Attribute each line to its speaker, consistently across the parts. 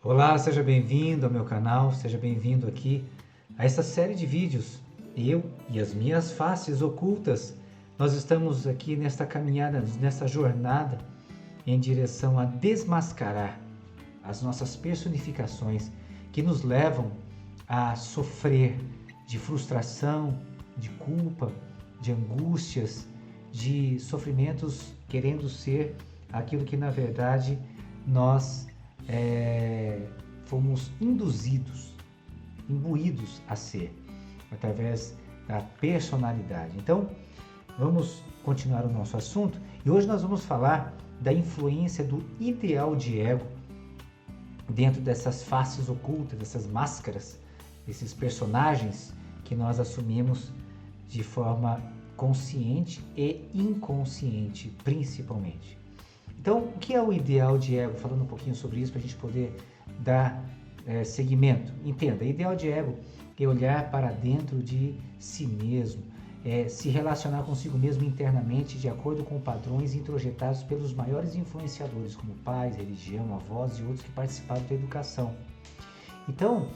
Speaker 1: Olá, seja bem-vindo ao meu canal, seja bem-vindo aqui a essa série de vídeos. Eu e as minhas faces ocultas. Nós estamos aqui nesta caminhada, nesta jornada em direção a desmascarar as nossas personificações que nos levam a sofrer de frustração, de culpa, de angústias, de sofrimentos querendo ser aquilo que na verdade nós fomos induzidos, imbuídos a ser, através da personalidade. Então, vamos continuar o nosso assunto e hoje nós vamos falar da influência do ideal de ego dentro dessas faces ocultas, dessas máscaras, desses personagens que nós assumimos de forma consciente e inconsciente, principalmente. Então, o que é o ideal de ego? Falando um pouquinho sobre isso para a gente poder dar seguimento. Entenda, ideal de ego é olhar para dentro de si mesmo, se relacionar consigo mesmo internamente de acordo com padrões introjetados pelos maiores influenciadores, como pais, religião, avós e outros que participaram da educação. Então,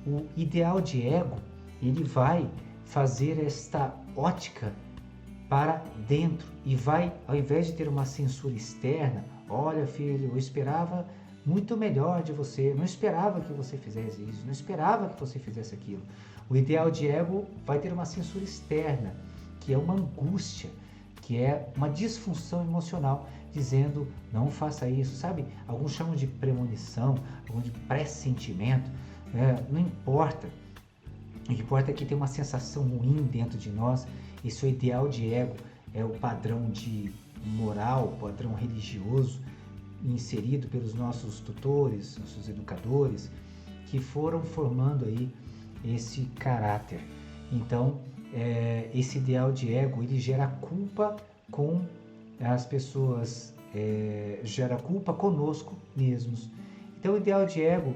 Speaker 1: o ideal de ego, ele vai fazer esta ótica para dentro e vai, ao invés de ter uma censura externa, olha filho, eu esperava muito melhor de você, não esperava que você fizesse isso, não esperava que você fizesse aquilo. O ideal de ego vai ter uma censura externa, que é uma angústia, que é uma disfunção emocional, dizendo não faça isso, sabe? Alguns chamam de premonição, alguns de pressentimento, não importa. O que importa é que tem uma sensação ruim dentro de nós. Esse é o ideal de ego, é o padrão de moral, o padrão religioso inserido pelos nossos tutores, nossos educadores, que foram formando aí esse caráter. Então, esse ideal de ego, ele gera culpa com as pessoas, gera culpa conosco mesmos. Então, o ideal de ego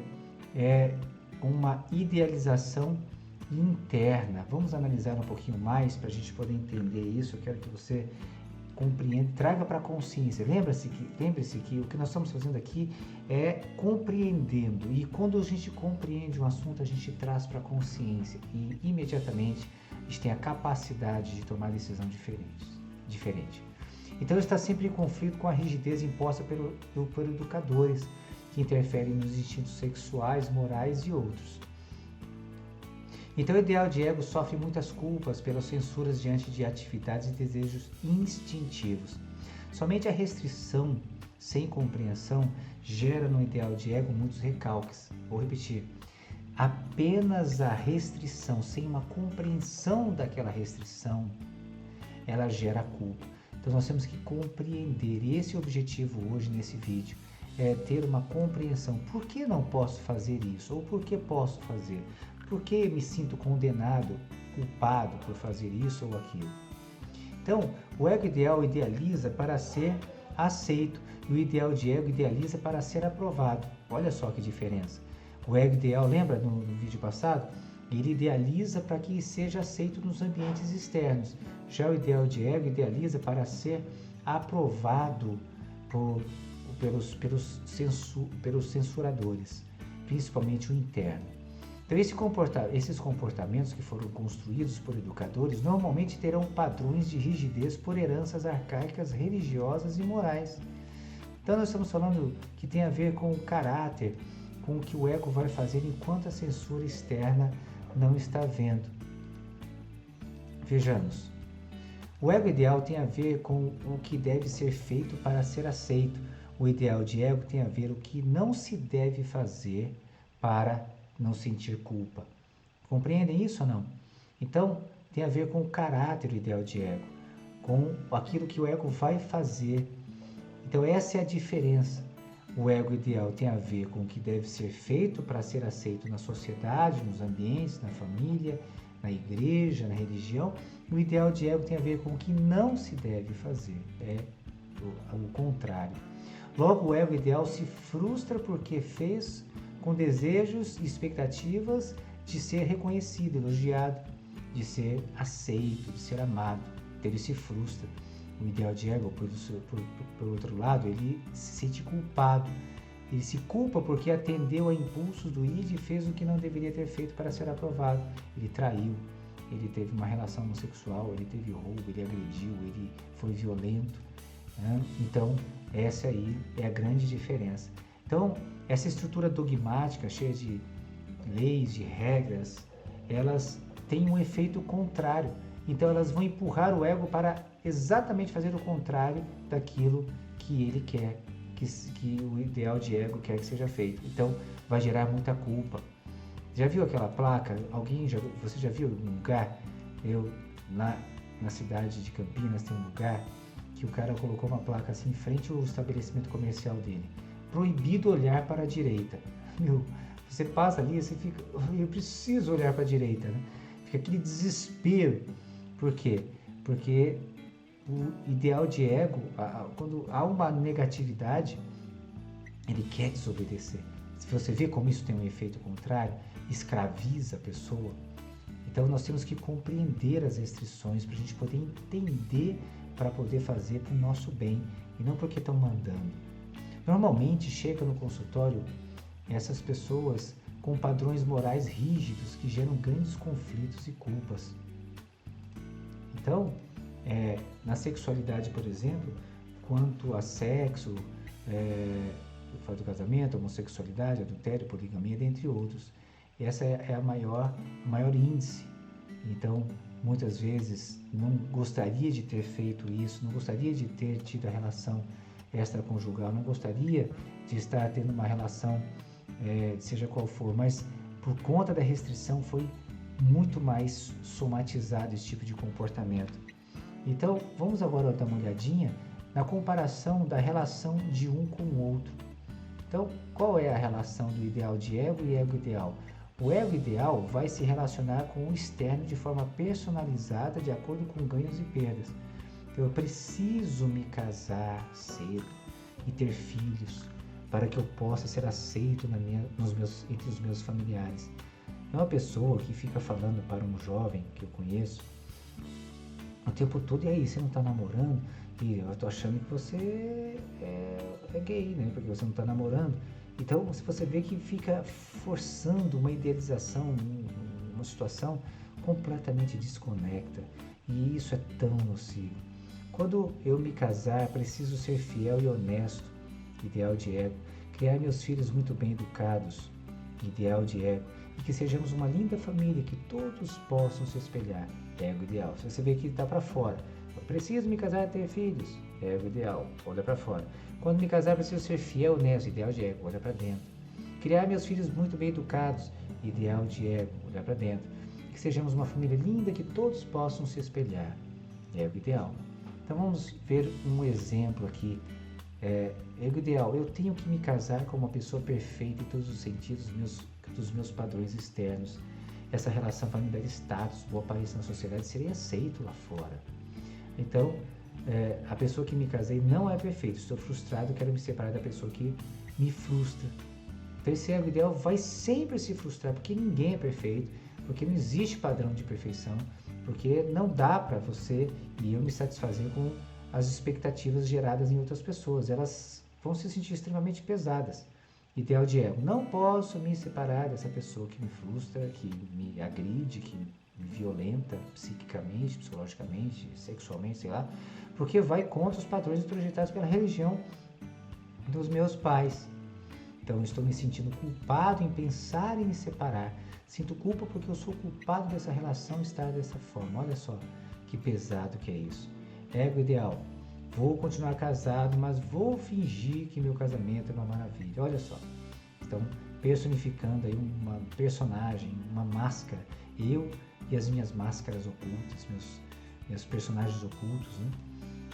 Speaker 1: é uma idealização interna. Vamos analisar um pouquinho mais para a gente poder entender isso. Eu quero que você compreenda, traga para a consciência. Lembre-se que o que nós estamos fazendo aqui é compreendendo. E quando a gente compreende um assunto, a gente traz para a consciência e imediatamente a gente tem a capacidade de tomar decisão diferente. Então está sempre em conflito com a rigidez imposta por educadores que interferem nos instintos sexuais, morais e outros. Então o ideal de ego sofre muitas culpas pelas censuras diante de atividades e desejos instintivos. Somente a restrição sem compreensão gera no ideal de ego muitos recalques. Vou repetir. Apenas a restrição sem uma compreensão daquela restrição, ela gera culpa. Então nós temos que compreender. E esse é o objetivo hoje nesse vídeo. É ter uma compreensão. Por que não posso fazer isso? Ou por que posso fazer? Por que me sinto condenado, culpado por fazer isso ou aquilo? Então, o ego ideal idealiza para ser aceito e o ideal de ego idealiza para ser aprovado. Olha só que diferença. O ego ideal, lembra no vídeo passado? Ele idealiza para que seja aceito nos ambientes externos. Já o ideal de ego idealiza para ser aprovado pelos censuradores, principalmente o interno. Então, esses comportamentos que foram construídos por educadores normalmente terão padrões de rigidez por heranças arcaicas, religiosas e morais. Então, nós estamos falando que tem a ver com o caráter, com o que o ego vai fazer enquanto a censura externa não está vendo. Vejamos. O ego ideal tem a ver com o que deve ser feito para ser aceito. O ideal de ego tem a ver com o que não se deve fazer para não sentir culpa. Compreendem isso ou não? Então, tem a ver com o caráter, o ideal de ego, com aquilo que o ego vai fazer. Então, essa é a diferença. O ego ideal tem a ver com o que deve ser feito para ser aceito na sociedade, nos ambientes, na família, na igreja, na religião. O ideal de ego tem a ver com o que não se deve fazer. É o contrário. Logo, o ego ideal se frustra porque fez com desejos e expectativas de ser reconhecido, elogiado, de ser aceito, de ser amado. Então ele se frustra. O ideal de ego, por outro lado, ele se sente culpado Ele se culpa porque atendeu a impulsos do id e fez o que não deveria ter feito para ser aprovado. Ele traiu, ele teve uma relação homossexual, ele teve roubo, ele agrediu, ele foi violento, né? Então, essa aí é a grande diferença. Então, essa estrutura dogmática, cheia de leis, de regras, elas têm um efeito contrário. Então, elas vão empurrar o ego para exatamente fazer o contrário daquilo que ele quer, que o ideal de ego quer que seja feito. Então, vai gerar muita culpa. Já viu aquela placa? Você já viu um lugar? Lá na cidade de Campinas tem um lugar que o cara colocou uma placa assim em frente ao estabelecimento comercial dele. Proibido olhar para a direita. Você passa ali e você fica, eu preciso olhar para a direita, né? Fica aquele desespero. Por quê? Porque o ideal de ego, quando há uma negatividade, ele quer desobedecer. Se você vê como isso tem um efeito contrário, escraviza a pessoa. Então nós temos que compreender as restrições para a gente poder entender, para poder fazer para o nosso bem e não porque estão mandando. Normalmente chega no consultório essas pessoas com padrões morais rígidos que geram grandes conflitos e culpas. Então, na sexualidade, por exemplo, quanto a sexo, o fato do casamento, homossexualidade, adultério, poligamia, dentre outros. Essa é o maior índice. Então, muitas vezes, não gostaria de ter feito isso, não gostaria de ter tido a relação extraconjugal, não gostaria de estar tendo uma relação, seja qual for, mas por conta da restrição foi muito mais somatizado esse tipo de comportamento. Então, vamos agora dar uma olhadinha na comparação da relação de um com o outro. Então, qual é a relação do ideal de ego e ego ideal? O ego ideal vai se relacionar com o externo de forma personalizada, de acordo com ganhos e perdas. Então, eu preciso me casar cedo e ter filhos para que eu possa ser aceito entre os meus familiares. É uma pessoa que fica falando para um jovem que eu conheço o tempo todo, e aí, você não está namorando? E eu estou achando que você é gay, né? Porque você não está namorando. Então, se você vê que fica forçando uma idealização, uma situação completamente desconecta. E isso é tão nocivo. Quando eu me casar, preciso ser fiel e honesto, ideal de ego. Criar meus filhos muito bem educados, ideal de ego. E que sejamos uma linda família, que todos possam se espelhar, ego ideal. Se você vê que está para fora, eu preciso me casar e ter filhos, ego ideal, olha para fora. Quando me casar, preciso ser fiel, honesto, ideal de ego, olha para dentro. Criar meus filhos muito bem educados, ideal de ego, olha para dentro. Que sejamos uma família linda, que todos possam se espelhar, ego ideal. Então vamos ver um exemplo aqui. Ego ideal, eu tenho que me casar com uma pessoa perfeita em todos os sentidos dos meus padrões externos. Essa relação vai me dar status, vou aparecer na sociedade, serei aceito lá fora. Então, a pessoa que me casei não é perfeita, estou frustrado, quero me separar da pessoa que me frustra. Então esse ego ideal vai sempre se frustrar, porque ninguém é perfeito, porque não existe padrão de perfeição, porque não dá para você e eu me satisfazer com as expectativas geradas em outras pessoas. Elas vão se sentir extremamente pesadas. Ideal de ego. Não posso me separar dessa pessoa que me frustra, que me agride, que me violenta psiquicamente, psicologicamente, sexualmente, sei lá, porque vai contra os padrões projetados pela religião dos meus pais. Então, estou me sentindo culpado em pensar em me separar. Sinto culpa porque eu sou culpado dessa relação estar dessa forma. Olha só que pesado que é isso. Ego ideal. Vou continuar casado, mas vou fingir que meu casamento é uma maravilha. Olha só. Então, personificando aí uma personagem, uma máscara. Eu e as minhas máscaras ocultas, meus personagens ocultos, né?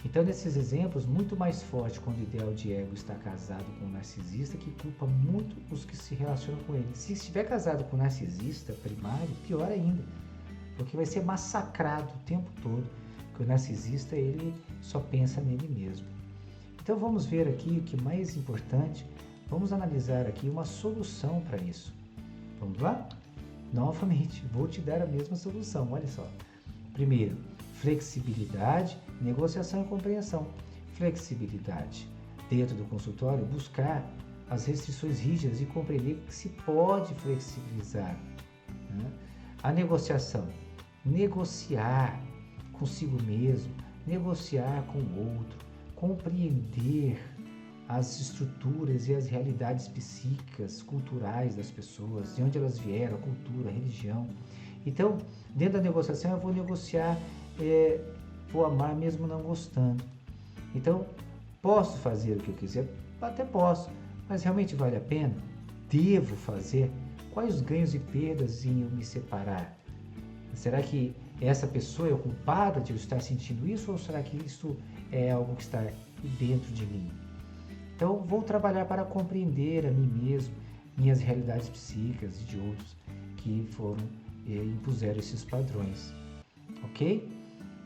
Speaker 1: Então, nesses exemplos, muito mais forte quando o ideal de ego está casado com um narcisista, que culpa muito os que se relacionam com ele. Se estiver casado com um narcisista primário, pior ainda, porque vai ser massacrado o tempo todo, porque o narcisista, ele só pensa nele mesmo. Então, vamos ver aqui o que mais importante, vamos analisar aqui uma solução para isso. Vamos lá? Novamente, vou te dar a mesma solução, olha só. Primeiro, flexibilidade, negociação e compreensão. Flexibilidade. Dentro do consultório, buscar as restrições rígidas e compreender que se pode flexibilizar, né? A negociação, negociar consigo mesmo, negociar com o outro, compreender as estruturas e as realidades psíquicas, culturais das pessoas, de onde elas vieram, a cultura, a religião. Então, dentro da negociação eu vou negociar, vou amar mesmo não gostando. Então, posso fazer o que eu quiser? Até posso, mas realmente vale a pena? Devo fazer? Quais os ganhos e perdas em eu me separar? Será que essa pessoa é culpada de eu estar sentindo isso, ou será que isso é algo que está dentro de mim? Então, vou trabalhar para compreender a mim mesmo, minhas realidades psíquicas e de outros que foram impuseram esses padrões. Ok?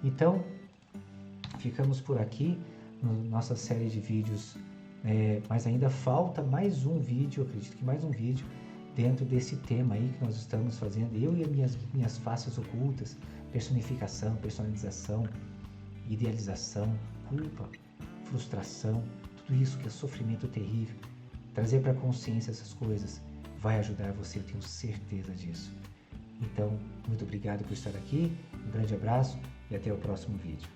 Speaker 1: Então, ficamos por aqui na nossa série de vídeos, mas ainda falta mais um vídeo, acredito que mais um vídeo dentro desse tema aí que nós estamos fazendo, eu e as minhas faces ocultas, personificação, personalização, idealização, culpa, frustração, tudo isso que é sofrimento terrível. Trazer para a consciência essas coisas vai ajudar você, eu tenho certeza disso. Então, muito obrigado por estar aqui, um grande abraço e até o próximo vídeo.